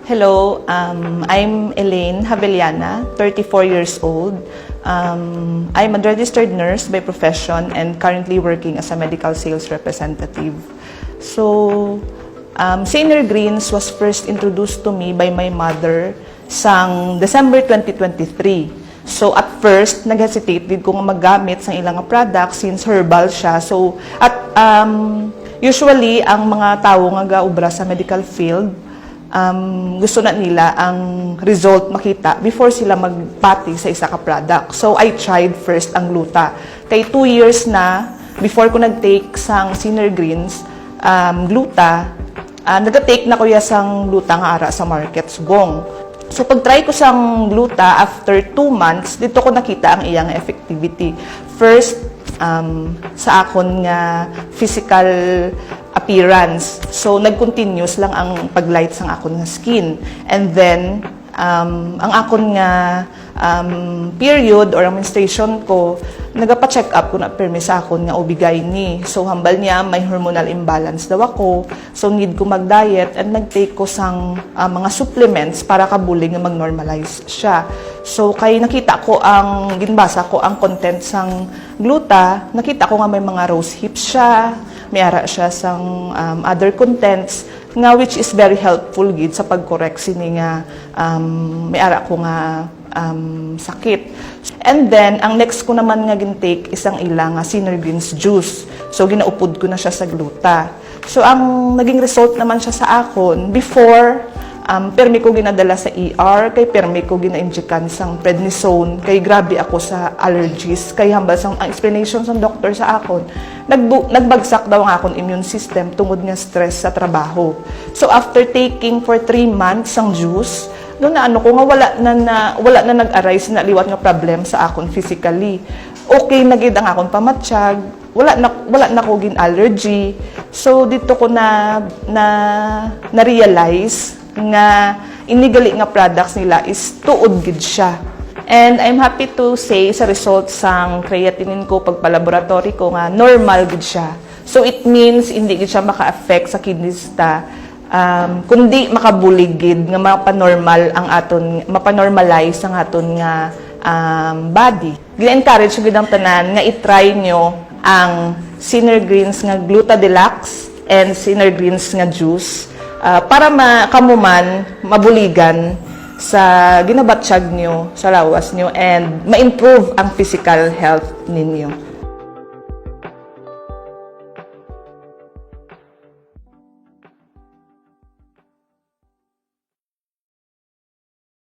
Hello, I'm Elaine Haveliana, 34 years old. I'm a registered nurse by profession and currently working as a medical sales representative. So, Senior Greens was first introduced to me by my mother sang December 2023. So, at first, nag-hesitate din ko magamit sa ilang products since herbal siya. So, usually, ang mga tao nga gaubra sa medical field, gusto na nila ang result makita before sila magpati sa isa ka product. So, I tried first ang gluta. Kay 2 years na, before ko nag-take sang Senior Greens, gluta, nag-take na ko ya sang gluta nga ara sa market subong. So, pag-try ko sang gluta, after 2 months, dito ko nakita ang iyang effectivity. First, sa akon nga physical appearance. So, nag-continuous lang ang pag-light sa akon nga skin. And then, ang akon nga period or ang menstruation ko, nagapa-check up ko na permi sa akon nga OB-GYN. So, hambal niya, may hormonal imbalance daw ako. So, need ko mag-diet and nag-take ko sang mga supplements para kabuling nga mag-normalize siya. So, kay nakita ko ginbasa ko ang content sang gluta, nakita ko nga may mga rose hips siya, may ara siya sang other contents nga which is very helpful gid sa pag-correct sini nga may ara ko nga sakit. And then, ang next ko naman nga gintake isang ilang Senior Greens juice. So, ginaupod ko na siya sa gluta. So, ang naging result naman siya sa akon, before, permi ko ginadala sa ER, kay permi ko gina-injekan sang prednisone, kay grabe ako sa allergies, kay hambal sang ang explanation sang doktor sa akon, nagbagsak daw ang akon immune system tungod nga stress sa trabaho. So, after taking for 3 months sang juice, doon na ko nga wala na nag-arise na liwat nga problem sa akon physically. Okay na gid ang akon pamatsyag, wala na ko gin allergy. So dito ko na realize nga inigali nga products nila is tuod gid siya. And I'm happy to say sa results sang creatinine ko pagpa-laboratory ko nga normal gid siya. So it means hindi gid siya maka-affect sa kidneys ta. Kundi makabuligid nga mapanormalize ang aton nga body. Gina-encourage ko gid ang tanan nga i-try nyo ang Senior Greens nga Gluta Deluxe and Senior Greens nga juice para kamuman mabuligan sa ginabatsyag nyo, sa lawas nyo, and ma-improve ang physical health ninyo.